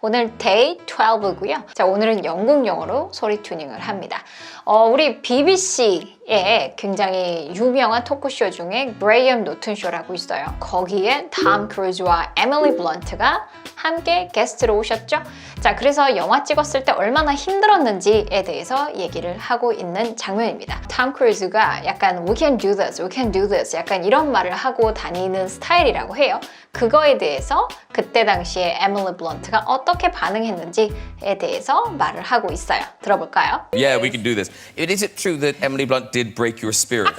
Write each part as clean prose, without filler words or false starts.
오늘 day 12고요. 자, 오늘은 영국 영어로 소리 튜닝을 합니다. 우리 BBC에 굉장히 유명한 토크쇼 중에 그레이엄 노튼 쇼라고 있어요. 거기에 톰 크루즈와 에밀리 블런트가 함께 게스트로 오셨죠. 자, 그래서 영화 찍었을 때 얼마나 힘들었는지에 대해서 얘기를 하고 있는 장면입니다. 톰 크루즈가 약간 we can do this, we can do this 약간 이런 말을 하고 다니는 스타일이라고 해요. 그거에 대해서 그때 당시에 에밀리 블런트가 어떻게 반응했는지에 대해서 말을 하고 있어요. 들어볼까요? Yeah, we can do this. Is it true that Emily Blunt did break your spirit?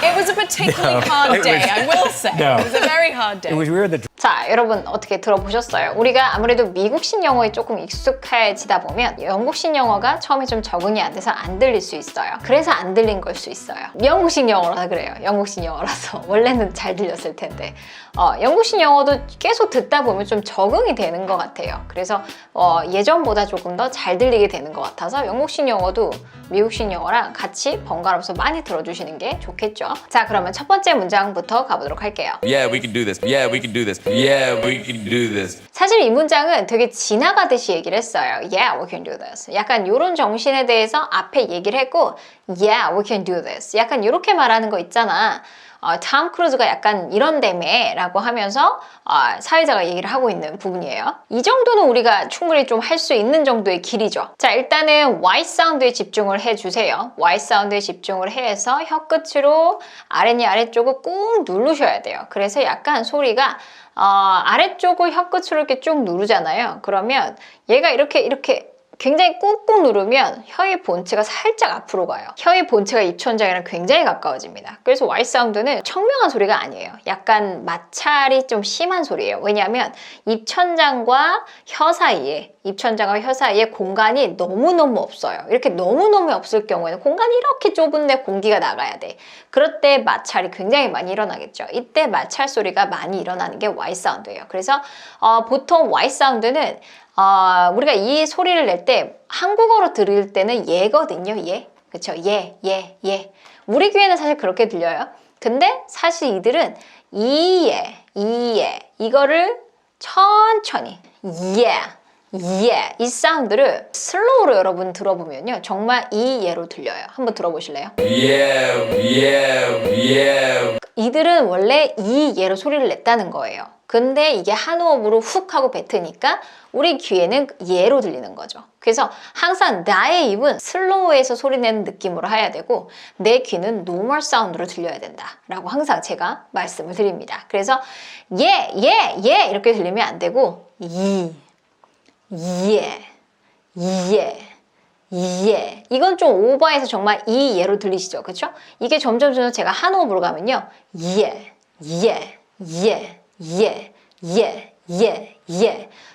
It was a particularly hard day, I will say. No. It was a very hard day. It was weird that 자, 여러분 어떻게 들어보셨어요? 우리가 아무래도 미국식 영어에 조금 익숙해지다 보면 영국식 영어가 처음에 좀 적응이 안 돼서 안 들릴 수 있어요. 그래서 안 들린 걸 수 있어요. 영국식 영어라서 그래요. 영국식 영어라서. 원래는 잘 들렸을 텐데. 영국식 영어도 계속 듣다 보면 좀 적응이 되는 것 같아요. 그래서 예전보다 조금 더 잘 들리게 되는 것 같아서 영국식 영어도 미국식 영어랑 같이 번갈아서 많이 들어주시는 게 좋겠죠. 자, 그러면 첫 번째 문장부터 가보도록 할게요. Yeah, we can do this. Yeah, we can do this. Yeah, we can do this. 사실 이 문장은 되게 지나가듯이 얘기를 했어요. Yeah, we can do this. 약간 이런 정신에 대해서 앞에 얘기를 했고 Yeah, we can do this. 약간 이렇게 말하는 거 있잖아. 톰 크루즈가 약간 이런다며 라고 하면서 사회자가 얘기를 하고 있는 부분이에요. 이 정도는 우리가 충분히 좀 할 수 있는 정도의 길이죠. 자, 일단은 Y 사운드에 집중을 해주세요. Y 사운드에 집중을 해서 혀 끝으로 아랫니 아래쪽을 꾹 누르셔야 돼요. 그래서 약간 소리가 아래쪽을 혀 끝으로 이렇게 쭉 누르잖아요. 그러면 얘가 이렇게 굉장히 꾹꾹 누르면 혀의 본체가 살짝 앞으로 가요. 혀의 본체가 입천장이랑 굉장히 가까워집니다. 그래서 Y 사운드는 청명한 소리가 아니에요. 약간 마찰이 좀 심한 소리예요. 왜냐하면 입천장과 혀 사이에 공간이 너무너무 없어요. 이렇게 너무너무 없을 경우에는 공간이 이렇게 좁은데 공기가 나가야 돼. 그럴 때 마찰이 굉장히 많이 일어나겠죠. 이때 마찰 소리가 많이 일어나는 게 Y 사운드예요. 그래서 보통 Y 사운드는 우리가 이 소리를 낼 때 한국어로 들을 때는 예거든요. 예. 그쵸? 예. 우리 귀에는 사실 그렇게 들려요. 근데 사실 이들은 이예. 이거를 천천히 이 사운드를 슬로우로 여러분 들어보면요. 정말 이 예로 들려요. 한번 들어보실래요? Yeah. 이들은 원래 이 예로 소리를 냈다는 거예요. 근데 이게 한 호흡으로 훅 하고 뱉으니까 우리 귀에는 예로 들리는 거죠. 그래서 항상 나의 입은 슬로우에서 소리 내는 느낌으로 해야 되고 내 귀는 노멀 사운드로 들려야 된다 라고 항상 제가 말씀을 드립니다. 그래서 예 이렇게 들리면 안 되고 예 이건 좀 오버해서 정말 이 예로 들리시죠? 그렇죠? 이게 점점 제가 한 호흡으로 가면요. 예.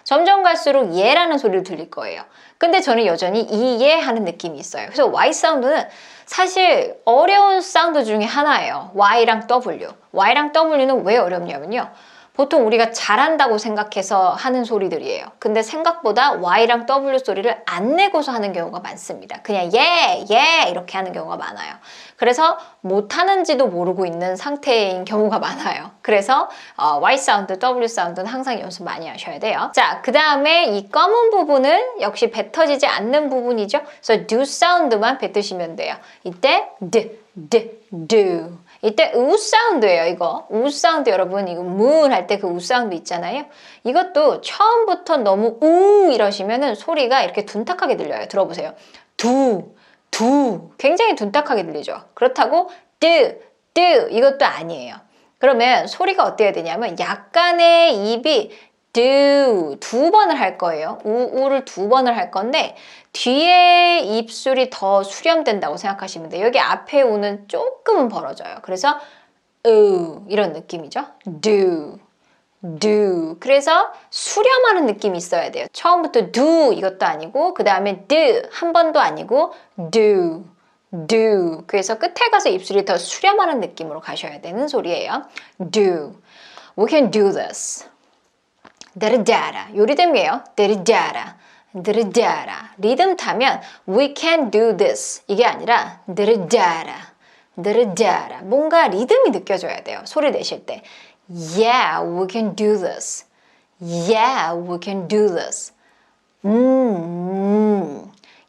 점점 갈수록 예라는 소리를 들릴 거예요. 근데 저는 여전히 이예 하는 느낌이 있어요. 그래서 Y 사운드는 사실 어려운 사운드 중에 하나예요. Y랑 W. Y랑 W는 왜 어렵냐면요. 보통 우리가 잘한다고 생각해서 하는 소리들이에요. 근데 생각보다 Y랑 W 소리를 안 내고서 하는 경우가 많습니다. 그냥 예 이렇게 하는 경우가 많아요. 그래서 못하는지도 모르고 있는 상태인 경우가 많아요. 그래서 Y 사운드, W 사운드는 항상 연습 많이 하셔야 돼요. 자, 그 다음에 이 검은 부분은 역시 뱉어지지 않는 부분이죠. 그래서 do 사운드만 뱉으시면 돼요. 이때 do. 이때 우 사운드예요. 이거 우 사운드 여러분 이거 문 할 때 그 우 사운드 있잖아요. 이것도 처음부터 너무 우 이러시면은 소리가 이렇게 둔탁하게 들려요. 들어보세요. 두 굉장히 둔탁하게 들리죠. 그렇다고 뜨 이것도 아니에요. 그러면 소리가 어때야 되냐면 약간의 입이 두 번을 할 거예요. 우를 두 번을 할 건데 뒤에 입술이 더 수렴된다고 생각하시면 돼요. 여기 앞에 우는 조금은 벌어져요. 그래서 이런 느낌이죠. do. 그래서 수렴하는 느낌이 있어야 돼요. 처음부터 do 이것도 아니고 그 다음에 한 번도 아니고 do. 그래서 끝에 가서 입술이 더 수렴하는 느낌으로 가셔야 되는 소리예요. do. We can do this. 데르다라. 요 리듬이에요. 데르다라. 리듬 타면 we can do this 이게 아니라 데르다라. 뭔가 리듬이 느껴져야 돼요. 소리 내실 때 Yeah, we can do this. Yeah, we can do this.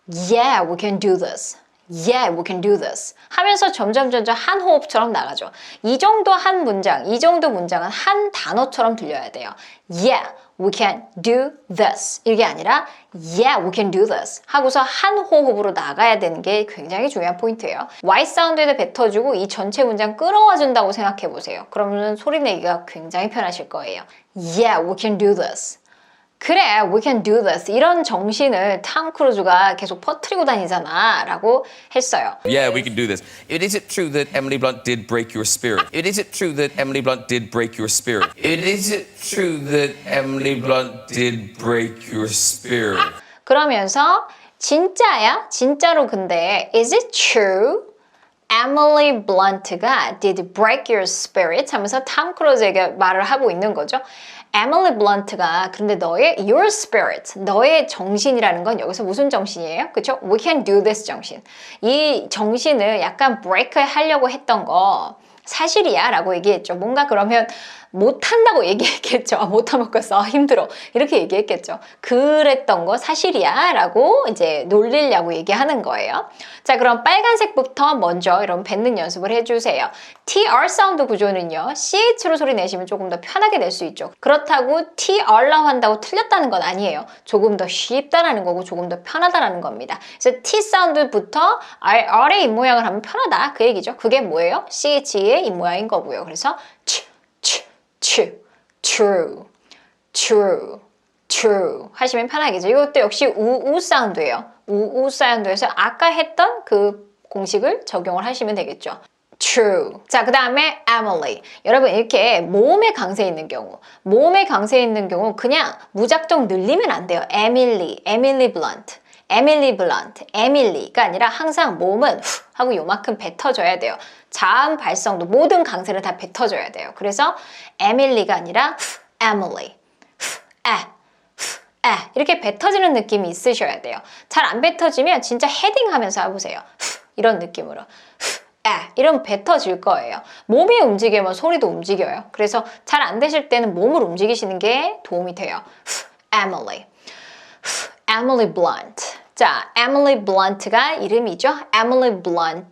Yeah, we can do this. Yeah, we can do this. 하면서 점점 한 호흡처럼 나가죠. 이 정도 한 문장, 이 정도 문장은 한 단어처럼 들려야 돼요. Yeah, we can do this. 이게 아니라 Yeah, we can do this. 하고서 한 호흡으로 나가야 되는 게 굉장히 중요한 포인트예요. Y 사운드에다 뱉어주고 이 전체 문장 끌어와 준다고 생각해 보세요. 그러면 소리 내기가 굉장히 편하실 거예요. Yeah, we can do this. 그래, we can do this. 이런 정신을 탐 크루즈가 계속 퍼뜨리고 다니잖아 라고 했어요. Yeah, we can do this. Is it true that Emily Blunt did break your spirit? Is it true that Emily Blunt did break your spirit? Is it true that Emily Blunt did break your spirit? 그러면서 진짜야? 진짜로 근데 is it true? Emily Blunt가 did break your spirit 하면서 탐 크루즈에게 말을 하고 있는 거죠. Emily Blunt가 그런데 너의 your spirit, 너의 정신이라는 건 여기서 무슨 정신이에요? 그렇죠? We can do this 정신. 이 정신을 약간 break 하려고 했던 거 사실이야 라고 얘기했죠. 뭔가 그러면 못한다고 얘기했겠죠. 못하겠어. 힘들어. 이렇게 얘기했겠죠. 그랬던 거 사실이야 라고 이제 놀리려고 얘기하는 거예요. 자, 그럼 빨간색부터 먼저 이런 뱉는 연습을 해주세요. TR 사운드 구조는요. CH로 소리 내시면 조금 더 편하게 낼 수 있죠. 그렇다고 TR라고 한다고 틀렸다는 건 아니에요. 조금 더 쉽다라는 거고 조금 더 편하다라는 겁니다. 그래서 T 사운드부터 R의 입모양을 하면 편하다. 그 얘기죠. 그게 뭐예요? CH의 입모양인 거고요. 그래서 true, true, true 하시면 편하겠죠. 이것도 역시 우우 사운드예요. 우우 사운드에서 아까 했던 그 공식을 적용을 하시면 되겠죠. True. 자, 그 다음에 Emily. 여러분 이렇게 모음의 강세 있는 경우, 모음의 강세 있는 경우 그냥 무작정 늘리면 안 돼요. Emily, Emily Blunt. 에밀리 블런트, 에밀리가 아니라 항상 모음은 후 하고 요만큼 뱉어줘야 돼요. 자음 발성도 모든 강세를 다 뱉어줘야 돼요. 그래서 에밀리가 아니라 후, 에밀리, 이렇게 뱉어지는 느낌이 있으셔야 돼요. 잘 안 뱉어지면 진짜 헤딩하면서 해보세요. 후, 이런 느낌으로. 이러면 뱉어질 거예요. 몸이 움직이면 소리도 움직여요. 그래서 잘 안 되실 때는 몸을 움직이시는 게 도움이 돼요. Emily. Emily Blunt. 자, Emily Blunt가 이름이죠. Emily Blunt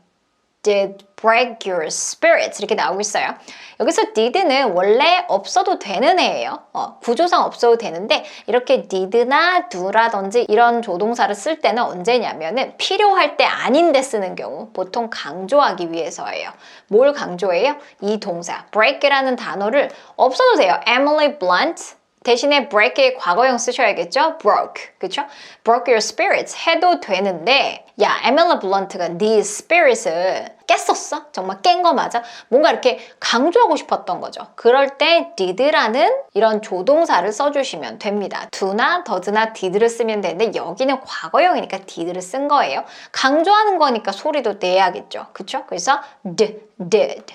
did break your spirits 이렇게 나오고 있어요. 여기서 did는 원래 없어도 되는 애예요. 구조상 없어도 되는데 이렇게 did나 do라든지 이런 조동사를 쓸 때는 언제냐면은 필요할 때 아닌데 쓰는 경우 보통 강조하기 위해서예요. 뭘 강조해요? 이 동사 break이라는 단어를 없어도 돼요. Emily Blunt 대신에 break의 과거형 쓰셔야겠죠? broke, 그쵸? broke your spirits 해도 되는데 야, 에밀리 블런트가 네 spirit을 깼었어? 정말 깬 거 맞아? 뭔가 이렇게 강조하고 싶었던 거죠. 그럴 때 did라는 이런 조동사를 써주시면 됩니다. do나 does나 did를 쓰면 되는데 여기는 과거형이니까 did를 쓴 거예요. 강조하는 거니까 소리도 내야겠죠. 그쵸? 그래서 did.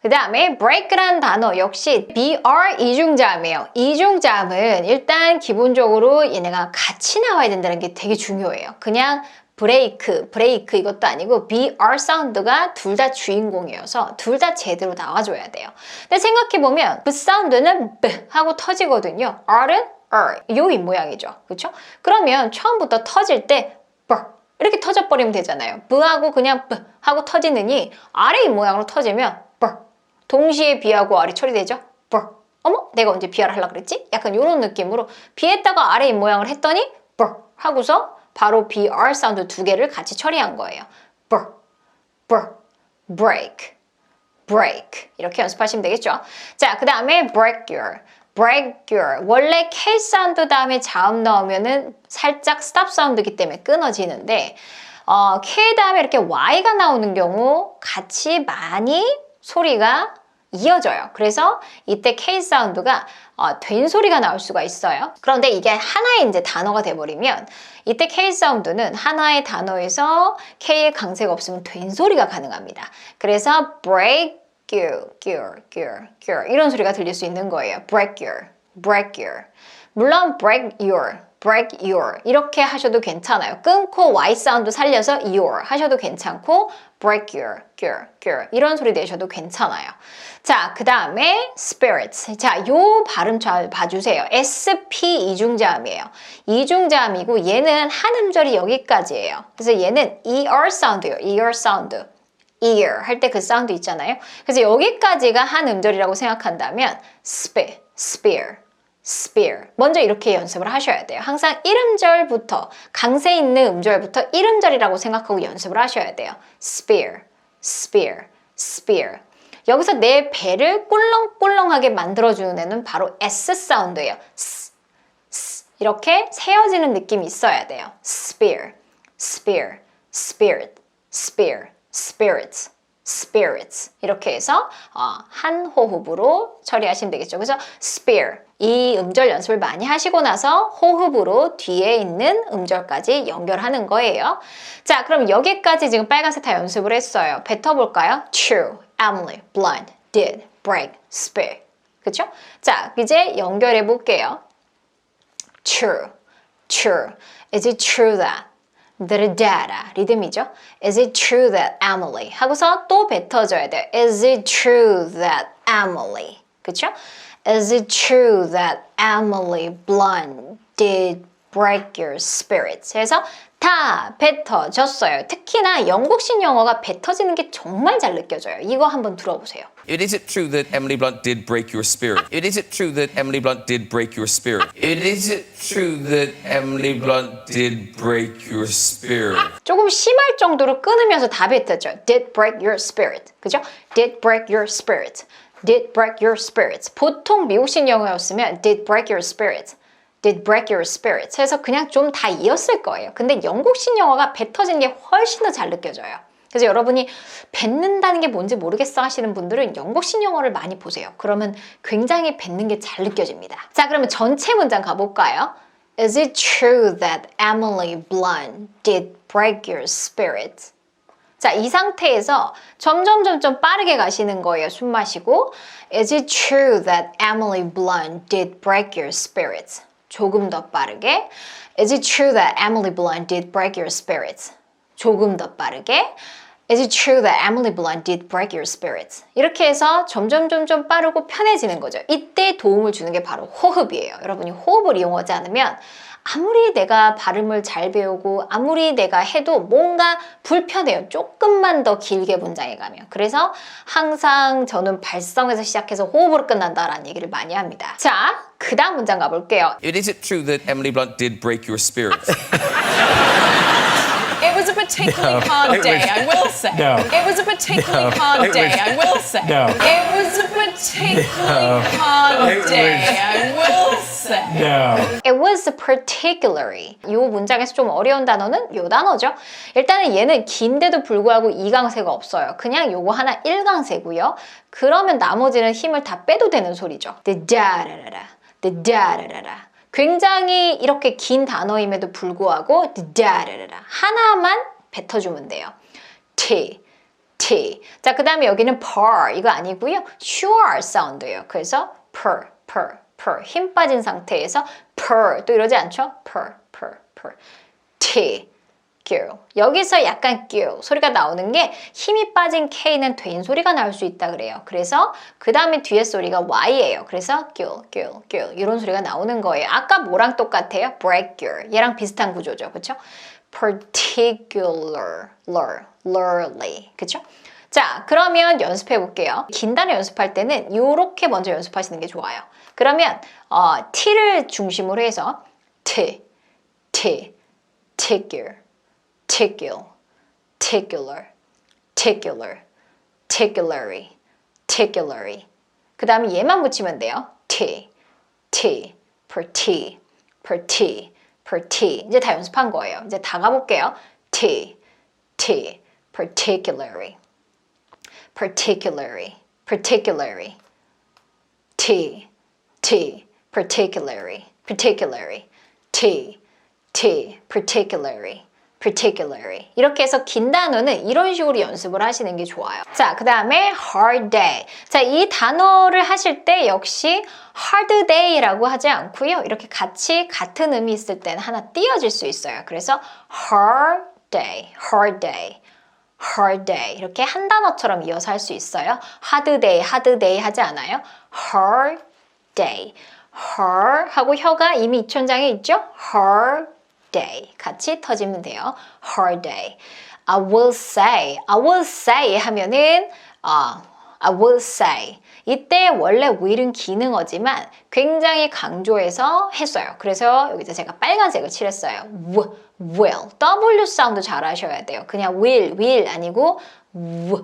그 다음에 break라는 단어 역시 BR 이중자음이에요. 이중자음은 일단 기본적으로 얘네가 같이 나와야 된다는 게 되게 중요해요. 그냥 브레이크 이것도 아니고 BR 사운드가 둘 다 주인공이어서 둘 다 제대로 나와줘야 돼요. 근데 생각해보면 B 사운드는 B 하고 터지거든요. R은 R, 요 입모양이죠. 그렇죠? 그러면 처음부터 터질 때 이렇게 터져버리면 되잖아요. B하고 그냥 B 하고 터지느니 R의 입모양으로 터지면 동시에 B하고 R이 처리되죠? 어머? 내가 언제 BR 하려고 그랬지? 약간 이런 느낌으로 B에다가 R의 입모양을 했더니 하고서 바로 BR 사운드 두 개를 같이 처리한 거예요. break 이렇게 연습하시면 되겠죠? 자, 그 다음에 break your 원래 K 사운드 다음에 자음 넣으면은 살짝 스탑 사운드이기 때문에 끊어지는데 K 다음에 이렇게 Y가 나오는 경우 같이 많이 소리가 이어져요. 그래서 이때 K 사운드가 된 소리가 나올 수가 있어요. 그런데 이게 하나의 이제 단어가 돼버리면 이때 K 사운드는 하나의 단어에서 K의 강세가 없으면 된 소리가 가능합니다. 그래서 break your 이런 소리가 들릴 수 있는 거예요. break your 물론 break your break your 이렇게 하셔도 괜찮아요. 끊고 Y 사운드 살려서 your 하셔도 괜찮고 break your 이런 소리 내셔도 괜찮아요. 자, 그 다음에 spirits. 자, 요 발음 잘 봐주세요. SP 이중자음이에요. 이중자음이고 얘는 한 음절이 여기까지예요. 그래서 얘는 ER 사운드예요. ER 사운드. ear 할 때 그 사운드 있잖아요. 그래서 여기까지가 한 음절이라고 생각한다면 spear. 먼저 이렇게 연습을 하셔야 돼요. 항상 1음절부터 강세 있는 음절부터 1음절이라고 생각하고 연습을 하셔야 돼요. spear. 여기서 내 배를 꿀렁꿀렁하게 만들어주는 애는 바로 S 사운드예요. 이렇게 세어지는 느낌이 있어야 돼요. spear, spirits 이렇게 해서 한 호흡으로 처리하시면 되겠죠. 그래서 spear 이 음절 연습을 많이 하시고 나서 호흡으로 뒤에 있는 음절까지 연결하는 거예요. 자, 그럼 여기까지 지금 빨간색 다 연습을 했어요. 뱉어볼까요? True, Emily, Blunt, Did, Break, Spill. 그쵸? 자, 이제 연결해 볼게요. True. Is it true that? 다다다 리듬이죠. Is it true that Emily? 하고서 또 뱉어줘야 돼요. Is it true that Emily? 그쵸? Is it true that Emily Blunt did break your spirits? 해서 다 뱉어졌어요. 특히나 영국식 영어가 뱉어지는 게 정말 잘 느껴져요. 이거 한번 들어보세요. It is it true that Emily Blunt did break your spirit? It is it true that Emily Blunt did break your spirit? It is it true that Emily Blunt did break your spirit? 조금 심할 정도로 끊으면서 다 뱉었죠. Did break your spirit. 그죠? Did break your spirit. Did break your spirits. 보통 미국식 영어였으면 did break your spirit. Did break your spirits. 해서 그냥 좀 다 이었을 거예요. 근데 영국식 영어가 뱉어지는 게 훨씬 더 잘 느껴져요. 그래서 여러분이 뱉는다는 게 뭔지 모르겠어 하시는 분들은 영국식 영어를 많이 보세요. 그러면 굉장히 뱉는 게 잘 느껴집니다. 자, 그러면 전체 문장 가볼까요? Is it true that Emily Blunt did break your spirit? 자, 이 상태에서 점점 빠르게 가시는 거예요. 숨 마시고 Is it true that Emily Blunt did break your spirits? 조금 더 빠르게 Is it true that Emily Blunt did break your spirits? 조금 더 빠르게 Is it true that Emily Blunt did break your spirits? 이렇게 해서 점점 빠르고 편해지는 거죠. 이때 도움을 주는 게 바로 호흡이에요. 여러분이 호흡을 이용하지 않으면 아무리 내가 발음을 잘 배우고 아무리 내가 해도 뭔가 불편해요. 조금만 더 길게 문장에 가면. 그래서 항상 저는 발성에서 시작해서 호흡으로 끝난다라는 얘기를 많이 합니다. 자, 그 다음 문장 가볼게요. It is it true that Emily Blunt did break your spirit? It was a particularly hard day, I will say. No. It was a particularly hard day, I will say. No. It was a particularly hard day, I will say. No. It was particularly. 이 문장에서 좀 어려운 단어는 이 단어죠. 일단은 얘는 긴데도 불구하고 2강세가 없어요. 그냥 요거 하나 1강세고요. 그러면 나머지는 힘을 다 빼도 되는 소리죠. 다라라라. 굉장히 이렇게 긴 단어임에도 불구하고 다라라라. 하나만 뱉어주면 돼요. T. 자, 그 다음에 여기는 per 이거 아니고요. sure 사운드예요. 그래서 per. 힘 빠진 상태에서 per 또 이러지 않죠? per. T. 여기서 약간 소리가 나오는 게 힘이 빠진 K는 된 소리가 나올 수 있다 그래요. 그래서 그 다음에 뒤에 소리가 Y예요. 그래서 이런 소리가 나오는 거예요. 아까 뭐랑 똑같아요? break your 얘랑 비슷한 구조죠. 그렇죠? particularly 그렇죠? 자, 그러면 연습해 볼게요. 긴 단어 연습할 때는 이렇게 먼저 연습하시는 게 좋아요. 그러면 T를 중심으로 해서 particularly 그 다음에 얘만 붙이면 돼요. per T 이제 다 연습한 거예요. 이제 다 가볼게요. particularly particularly particularly. 이렇게 해서 긴 단어는 이런 식으로 연습을 하시는 게 좋아요. 자, 그 다음에 hard day. 자, 이 단어를 하실 때 역시 hard day라고 하지 않고요. 이렇게 같이 같은 의미 있을 때는 하나 띄어질 수 있어요. 그래서 hard day, hard day. hard day 이렇게 한 단어처럼 이어서 할 수 있어요. hard day 하지 않아요. hard day, hard 하고 혀가 이미 입천장에 있죠. hard day 같이 터지면 돼요. hard day. I will say 하면은 I will say 이때 원래 will은 기능어지만 굉장히 강조해서 했어요. 그래서 여기서 제가 빨간색을 칠했어요. will. W 사운드 잘 하셔야 돼요. 그냥 will 아니고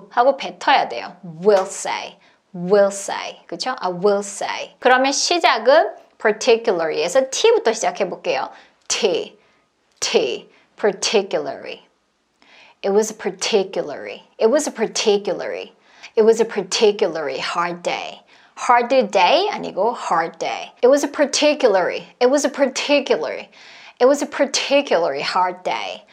하고 뱉어야 돼요. will say. 그쵸? I will say. 그러면 시작은 particularly에서 T부터 시작해 볼게요. T. particularly. It was a particularly hard day. hard day 아니고 hard day. It was a particularly hard day.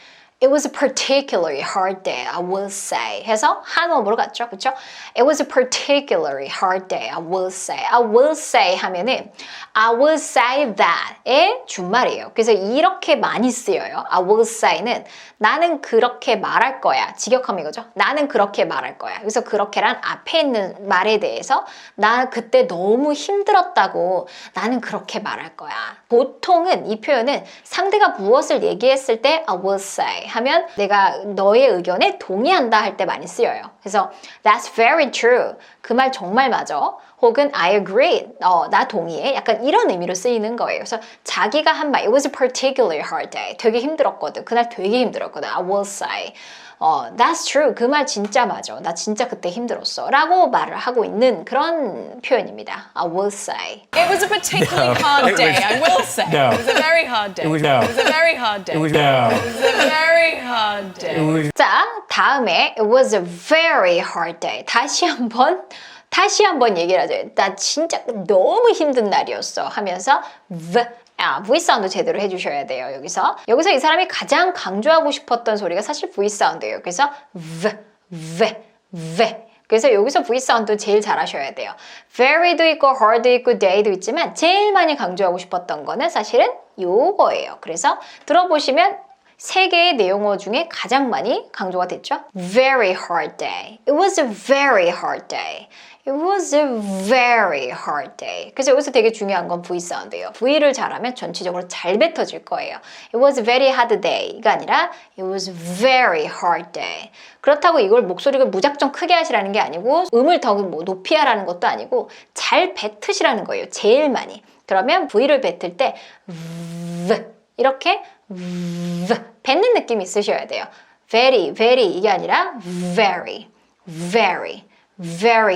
It was a particularly hard day, I will say. 해서 한음으로 갔죠, 그렇죠? It was a particularly hard day, I will say. I will say 하면은 I will say that의 준말이에요. 그래서 이렇게 많이 쓰여요. I will say는 나는 그렇게 말할 거야. 직역하면 이거죠. 나는 그렇게 말할 거야. 그래서 그렇게란 앞에 있는 말에 대해서 나 그때 너무 힘들었다고 나는 그렇게 말할 거야. 보통은 이 표현은 상대가 무엇을 얘기했을 때 I will say 하면 내가 너의 의견에 동의한다 할 때 많이 쓰여요. 그래서 That's very true. 그 말 정말 맞아. 혹은 I agree. 나 동의해. 약간 이런 의미로 쓰이는 거예요. 그래서 자기가 한 말, It was a particularly hard day. 되게 힘들었거든. 그날 되게 힘들었거든. I will say. That's true. 그 말 진짜 맞아. 나 진짜 그때 힘들었어. 라고 말을 하고 있는 그런 표현입니다. I will say. It was a particularly hard day, I will say. No. It was a very hard day. It was no. It was a very hard day. It was no. It was a very hard day. 자, 다음에 It was a very hard day. 다시 한번 얘기를 하죠. 나 진짜 너무 힘든 날이었어 하면서 V 사운드 제대로 해주셔야 돼요. 여기서 이 사람이 가장 강조하고 싶었던 소리가 사실 V 사운드예요. 그래서 그래서 여기서 V 사운드 제일 잘 하셔야 돼요. very도 있고 hard도 있고 day도 있지만 제일 많이 강조하고 싶었던 거는 사실은 요거예요. 그래서 들어보시면 세 개의 내용어 중에 가장 많이 강조가 됐죠. Very hard day. It was a very hard day. It was a very hard day. 그래서 여기서 되게 중요한 건 V 사운드예요. V를 잘하면 전체적으로 잘 뱉어질 거예요. It was a very hard day가 아니라 It was a very hard day. 그렇다고 이걸 목소리를 무작정 크게 하시라는 게 아니고 음을 더 높이 하라는 것도 아니고 잘 뱉으시라는 거예요. 제일 많이. 그러면 V를 뱉을 때 이렇게 뱉는 느낌이 있으셔야 돼요. very 이게 아니라 very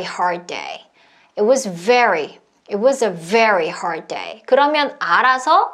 hard day. It was a very hard day. 그러면 알아서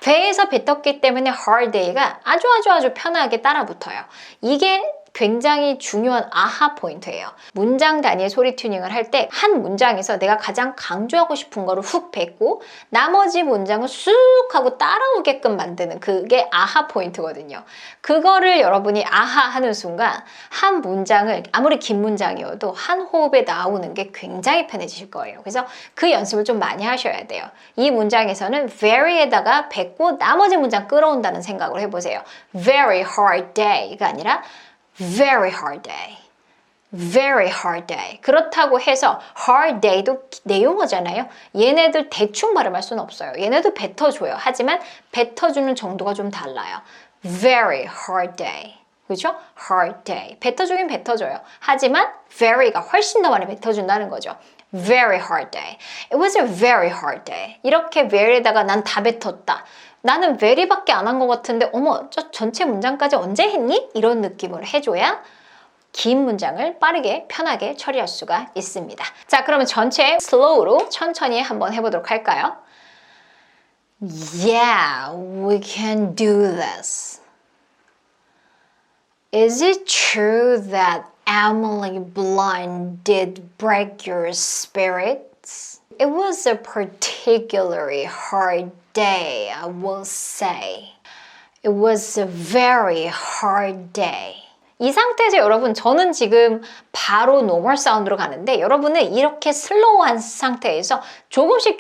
배에서 뱉었기 때문에 hard day가 아주 편하게 따라 붙어요. 이게 굉장히 중요한 아하 포인트예요. 문장 단위의 소리 튜닝을 할 때 한 문장에서 내가 가장 강조하고 싶은 거를 훅 뱉고 나머지 문장을 쑥 하고 따라오게끔 만드는 그게 아하 포인트거든요. 그거를 여러분이 아하 하는 순간 한 문장을 아무리 긴 문장이어도 한 호흡에 나오는 게 굉장히 편해지실 거예요. 그래서 그 연습을 좀 많이 하셔야 돼요. 이 문장에서는 very에다가 뱉고 나머지 문장 끌어온다는 생각을 해보세요. Very hard day가 아니라 very hard day. 그렇다고 해서 hard day도 내용어잖아요. 얘네들 대충 발음할 수는 없어요. 얘네도 뱉어줘요. 하지만 뱉어주는 정도가 좀 달라요. very hard day. 그렇죠? hard day. 뱉어주긴 뱉어줘요. 하지만 very가 훨씬 더 많이 뱉어준다는 거죠. very hard day. It was a very hard day. 이렇게 very에다가 난 다 뱉었다. 나는 very밖에 안 한 것 같은데 어머 저 전체 문장까지 언제 했니? 이런 느낌을 해줘야 긴 문장을 빠르게 편하게 처리할 수가 있습니다. 자, 그러면 전체 slow로 천천히 한번 해보도록 할까요? Yeah, we can do this. Is it true that Emily Blunt did break your spirits? It was a particularly hard day, I will say. It was a very hard day. 이 상태에서 여러분 저는 지금 바로 normal 사운드로 가는데 여러분은 이렇게 슬로우한 상태에서 조금씩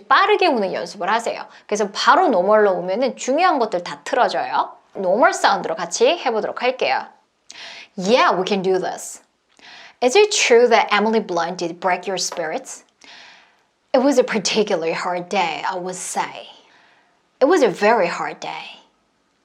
빠르게 오는 연습을 하세요. 그래서 바로 normal로 오면은 중요한 것들 다 틀어져요. normal 사운드로 같이 해보도록 할게요. Yeah, we can do this. Is it true that Emily Blunt did break your spirits? It was a particularly hard day, I would say. It was a very hard day.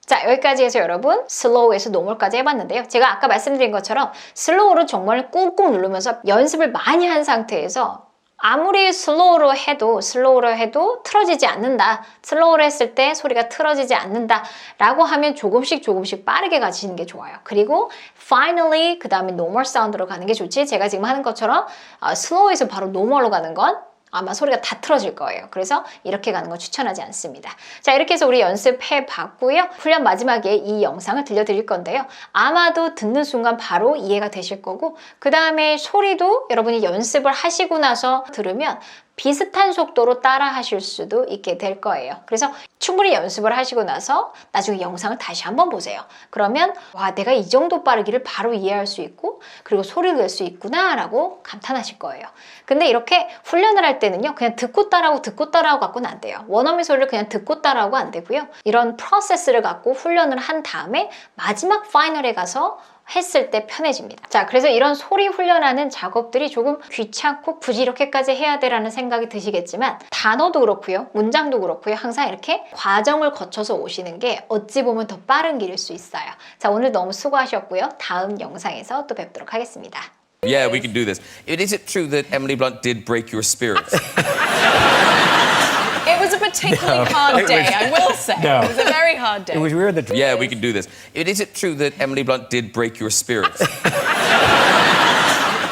자, 여기까지 해서 여러분 슬로우에서 노멀까지 해봤는데요. 제가 아까 말씀드린 것처럼 슬로우로 정말 꾹꾹 누르면서 연습을 많이 한 상태에서 아무리 슬로우로 해도 틀어지지 않는다. 슬로우로 했을 때 소리가 틀어지지 않는다 라고 하면 조금씩 빠르게 가시는 게 좋아요. 그리고 finally 그 다음에 normal 사운드로 가는 게 좋지. 제가 지금 하는 것처럼 슬로우에서 바로 normal로 가는 건 아마 소리가 다 틀어질 거예요. 그래서 이렇게 가는 거 추천하지 않습니다. 자, 이렇게 해서 우리 연습해 봤고요. 훈련 마지막에 이 영상을 들려드릴 건데요. 아마도 듣는 순간 바로 이해가 되실 거고 그 다음에 소리도 여러분이 연습을 하시고 나서 들으면 비슷한 속도로 따라 하실 수도 있게 될 거예요. 그래서 충분히 연습을 하시고 나서 나중에 영상을 다시 한번 보세요. 그러면 와, 내가 이 정도 빠르기를 바로 이해할 수 있고 그리고 소리를 낼 수 있구나 라고 감탄하실 거예요. 근데 이렇게 훈련을 할 때는요. 그냥 듣고 따라하고 갖고는 안 돼요. 원어민 소리를 그냥 듣고 따라하고 안 되고요. 이런 프로세스를 갖고 훈련을 한 다음에 마지막 파이널에 가서 했을 때 편해집니다. 자, 그래서 이런 소리 훈련하는 작업들이 조금 귀찮고 굳이 이렇게까지 해야 되라는 생각이 드시겠지만 단어도 그렇고요. 문장도 그렇고요. 항상 이렇게 과정을 거쳐서 오시는 게 어찌 보면 더 빠른 길일 수 있어요. 자, 오늘 너무 수고하셨고요. 다음 영상에서 또 뵙도록 하겠습니다. Yeah, we can do this. Is it true that Emily Blunt did break your spirits? It was a particularly hard day, I will say. No. It was a very hard day. It was weird that Yeah, we can do this. Is it true that Emily Blunt did break your spirits?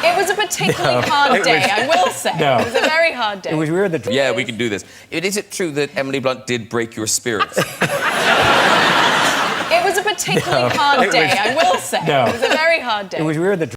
It was a particularly hard day, I will say. No. It was a very hard day. it was weird that Yeah, we can do this. Is it true that Emily Blunt did break your spirits? It was a particularly hard day, I will say. No. It was a very hard day. it was weird that